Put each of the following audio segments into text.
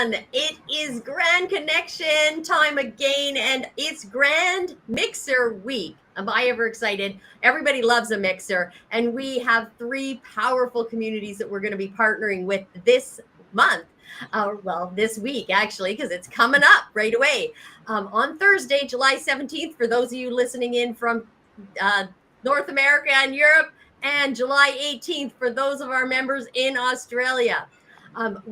everyone. It is Grand Connection time again, and it's Grand Mixer Week. Am I ever excited? Everybody loves a mixer, and we have three powerful communities that we're going to be partnering with this month. This week, actually, because it's coming up right away. On Thursday, July 17th, for those of you listening in from North America and Europe, and July 18th for those of our members in Australia.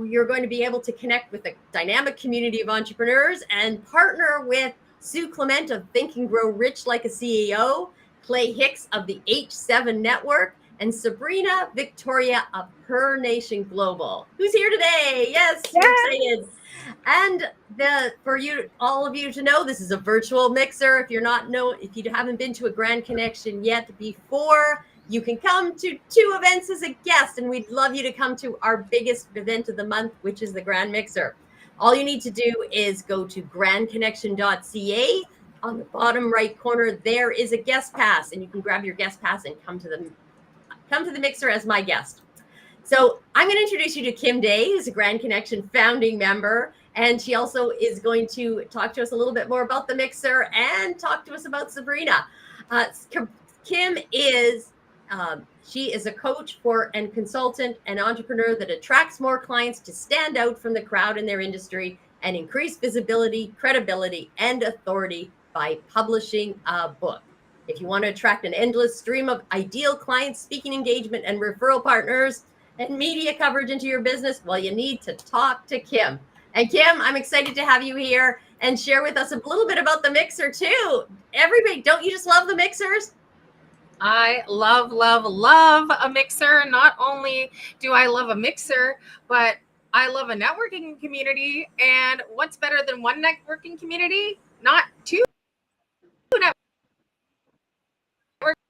You're going to be able to connect with a dynamic community of entrepreneurs and partner with Sue Clement of Think and Grow Rich Like a CEO, Clay Hicks of the H7 Network, and Sabrina Victoria of Her Nation Global. Who's here today? Yes, we're excited. And for all of you to know, this is a virtual mixer. If you haven't been to a Grand Connection yet before, you can come to 2 events as a guest, and we'd love you to come to our biggest event of the month, which is the Grand Mixer. All you need to do is go to grandconnection.ca. On the bottom right corner, there is a guest pass, and you can grab your guest pass and come to the mixer as my guest. So I'm going to introduce you to Kim Day, who's a Grand Connection founding member, and she also is going to talk to us a little bit more about the mixer and talk to us about Sabrina. Kim is she is a coach and consultant and entrepreneur that attracts more clients to stand out from the crowd in their industry and increase visibility, credibility, and authority by publishing a book. If you want to attract an endless stream of ideal clients, speaking engagement, and referral partners and media coverage into your business, well, you need to talk to Kim. And Kim, I'm excited to have you here and share with us a little bit about the mixer too. Everybody, don't you just love the mixers? I love, love, love a mixer. Not only do I love a mixer, but I love a networking community. And what's better than one networking community? Not 2 networking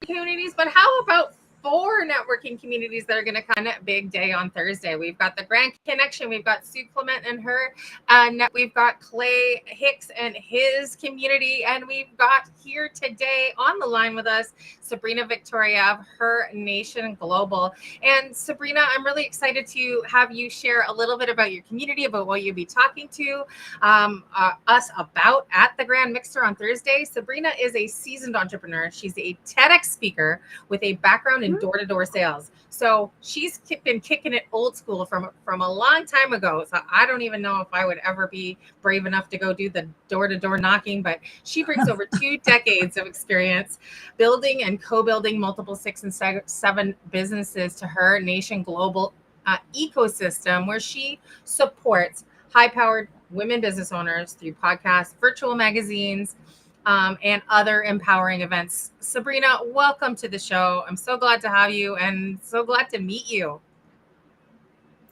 communities, but how about 4 networking communities that are going to come a big day on Thursday? We've got the Grand Connection. We've got Sue Clement and her we've got Clay Hicks and his community. And we've got here today on the line with us, Sabrina Victoria of Her Nation Global. And Sabrina, I'm really excited to have you share a little bit about your community, about what you'll be talking to us about at the Grand Mixer on Thursday. Sabrina is a seasoned entrepreneur. She's a TEDx speaker with a background in door-to-door sales. So she's been kicking it old school from a long time ago. So I don't even know if I would ever be brave enough to go do the door-to-door knocking, but she brings over 2 decades of experience building and co-building multiple 6 and 7 businesses to Her Nation Global ecosystem, where she supports high-powered women business owners through podcasts, virtual magazines, and other empowering events. Sabrina, welcome to the show. I'm so glad to have you and so glad to meet you.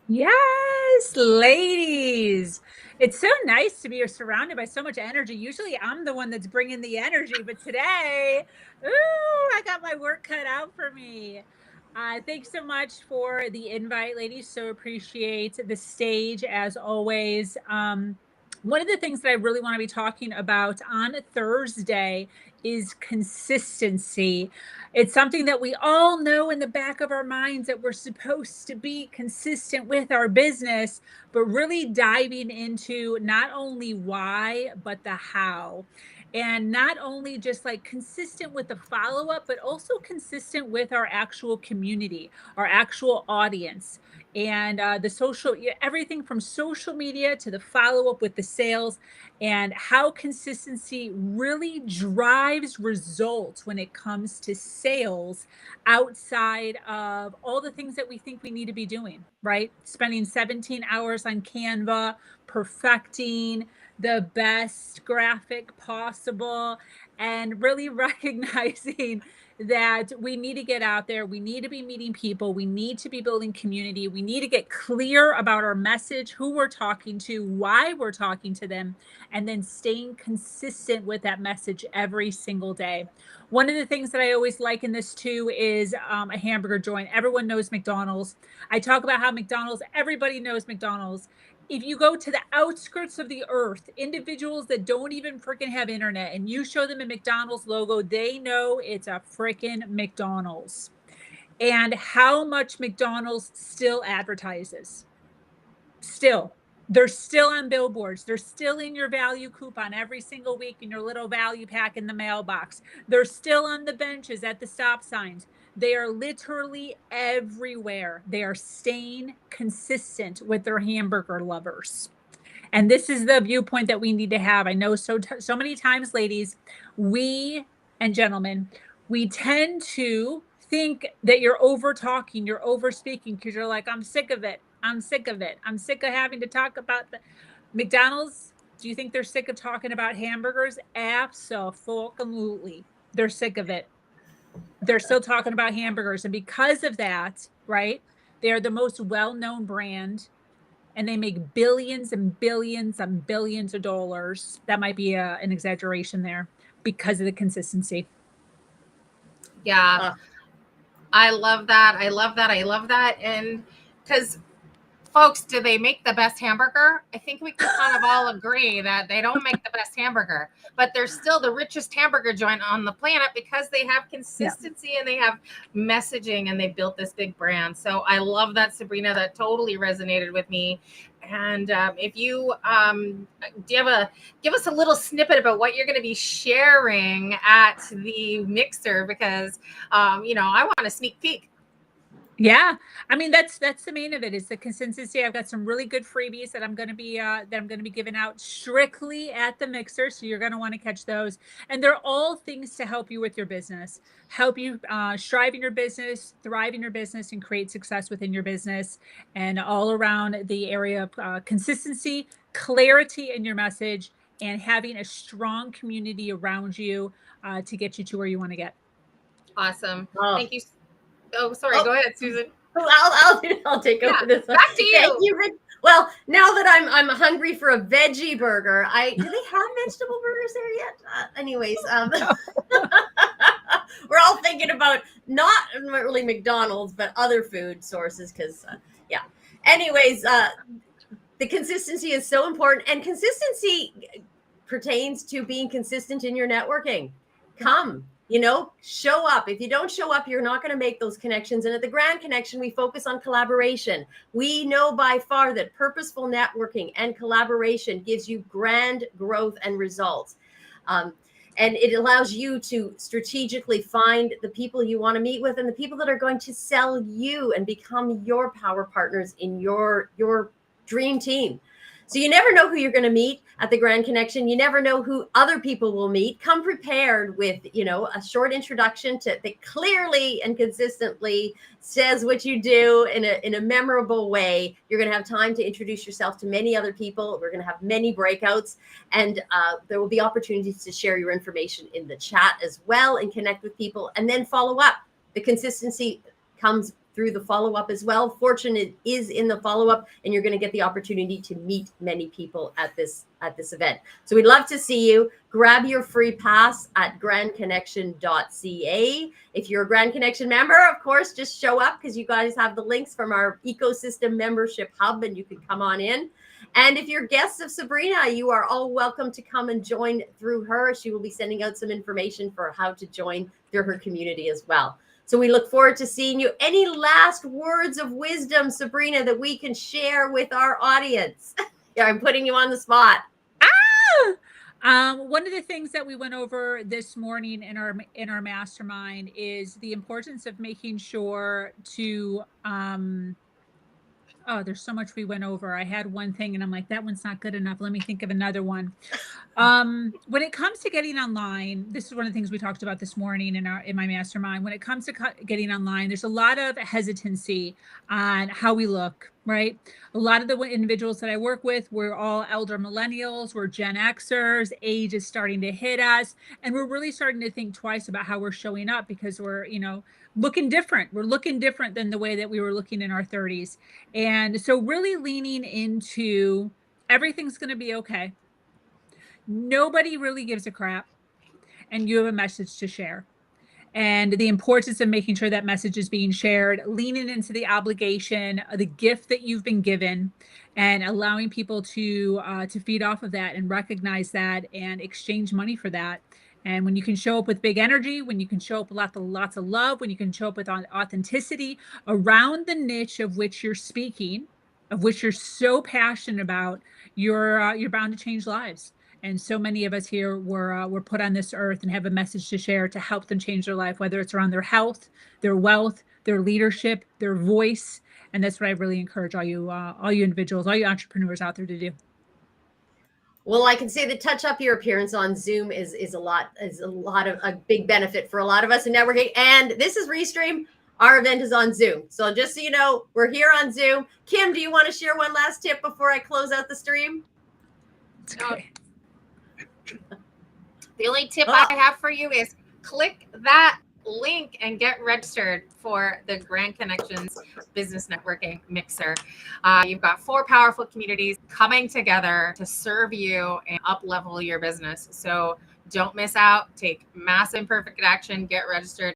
Yes, ladies. It's so nice to be surrounded by so much energy. Usually I'm the one that's bringing the energy, but today, I got my work cut out for me. Thanks so much for the invite, ladies. So appreciate the stage as always. One of the things that I really want to be talking about on Thursday is consistency. It's something that we all know in the back of our minds that we're supposed to be consistent with our business, but really diving into not only why, but the how. And not only just like consistent with the follow-up, but also consistent with our actual community, our actual audience. And everything from social media to the follow-up with the sales, and how consistency really drives results when it comes to sales outside of all the things that we think we need to be doing, right? Spending 17 hours on Canva, perfecting the best graphic possible, and really recognizing that we need to get out there. We need to be meeting people. We need to be building community. We need to get clear about our message, who we're talking to, why we're talking to them, and then staying consistent with that message every single day. One of the things that I always liken this to is a hamburger joint. Everyone knows McDonald's. I talk about how everybody knows McDonald's. If you go to the outskirts of the earth, individuals that don't even freaking have internet, and you show them a McDonald's logo, they know it's a freaking McDonald's. And how much McDonald's still advertises. Still. They're still on billboards. They're still in your value coupon every single week in your little value pack in the mailbox. They're still on the benches at the stop signs. They are literally everywhere. They are staying consistent with their hamburger lovers. And this is the viewpoint that we need to have. I know so many times, ladies, we and gentlemen, we tend to think that you're over talking, you're over speaking because you're like, I'm sick of it. I'm sick of it. I'm sick of having to talk about the McDonald's. Do you think they're sick of talking about hamburgers? Absolutely. They're sick of it. They're still talking about hamburgers. And because of that, right, they're the most well-known brand and they make billions and billions and billions of dollars. That might be an exaggeration there because of the consistency. Yeah. I love that. I love that. I love that. And because folks, do they make the best hamburger? I think we can kind of all agree that they don't make the best hamburger, but they're still the richest hamburger joint on the planet because they have consistency and they have messaging and they built this big brand. So I love that, Sabrina. That totally resonated with me. And if you give us a little snippet about what you're going to be sharing at the mixer, because I want a sneak peek. Yeah, I mean that's the main of it is the consistency. I've got some really good freebies that I'm going to be giving out strictly at the mixer, so you're going to want to catch those. And they're all things to help you with your business, help you strive in your business, thrive in your business, and create success within your business, and all around the area of consistency, clarity in your message, and having a strong community around you to get you to where you want to get. Awesome. Thank you. Oh, sorry. Go ahead, Susan. I'll take over this one. Back to you. Thank you, Rick. Well, now that I'm hungry for a veggie burger, do they have vegetable burgers there yet? Anyways, we're all thinking about not really McDonald's, but other food sources because, yeah. Anyways, the consistency is so important, and consistency pertains to being consistent in your networking. Show up. If you don't show up, you're not going to make those connections. And at the Grand Connection, we focus on collaboration. We know by far that purposeful networking and collaboration gives you grand growth and results. And it allows you to strategically find the people you want to meet with and the people that are going to sell you and become your power partners in your dream team. So you never know who you're going to meet at the Grand Connection. You never know who other people will meet. Come prepared with, a short introduction that clearly and consistently says what you do in a memorable way. You're going to have time to introduce yourself to many other people. We're going to have many breakouts, and there will be opportunities to share your information in the chat as well and connect with people, and then follow up. The consistency comes through the follow-up as well. Fortune is in the follow-up, and you're going to get the opportunity to meet many people at this event. So we'd love to see you. Grab your free pass at grandconnection.ca. If you're a Grand Connection member, of course, just show up because you guys have the links from our ecosystem membership hub, and you can come on in. And if you're guests of Sabrina, you are all welcome to come and join through her. She will be sending out some information for how to join through her community as well. So we look forward to seeing you. Any last words of wisdom, Sabrina, that we can share with our audience? Yeah, I'm putting you on the spot. One of the things that we went over this morning in our mastermind is the importance of making sure to there's so much we went over. I had one thing and I'm like, that one's not good enough. Let me think of another one. When it comes to getting online, this is one of the things we talked about this morning in my mastermind. When it comes to getting online, there's a lot of hesitancy on how we look, right? A lot of the individuals that I work with, we're all elder millennials, we're Gen Xers, age is starting to hit us, and we're really starting to think twice about how we're showing up because we're, looking different. We're looking different than the way that we were looking in our 30s. And so really leaning into everything's going to be okay. Nobody really gives a crap, and you have a message to share. And the importance of making sure that message is being shared, leaning into the obligation, the gift that you've been given, and allowing people to feed off of that and recognize that and exchange money for that. And when you can show up with big energy, when you can show up with lots of love, when you can show up with authenticity around the niche of which you're speaking, of which you're so passionate about, you're bound to change lives. And so many of us here were put on this earth and have a message to share to help them change their life, whether it's around their health, their wealth, their leadership, their voice. And that's what I really encourage all you individuals, all you entrepreneurs out there to do. Well, I can say that touch up your appearance on Zoom is a lot of a big benefit for a lot of us in networking. And this is Restream. Our event is on Zoom. So just so you know, we're here on Zoom. Kim, do you want to share one last tip before I close out the stream? Okay. The only tip I have for you is click that link and get registered for the Grand Connections Business Networking Mixer. You've got 4 powerful communities coming together to serve you and up-level your business. So don't miss out. Take massive imperfect action. Get registered.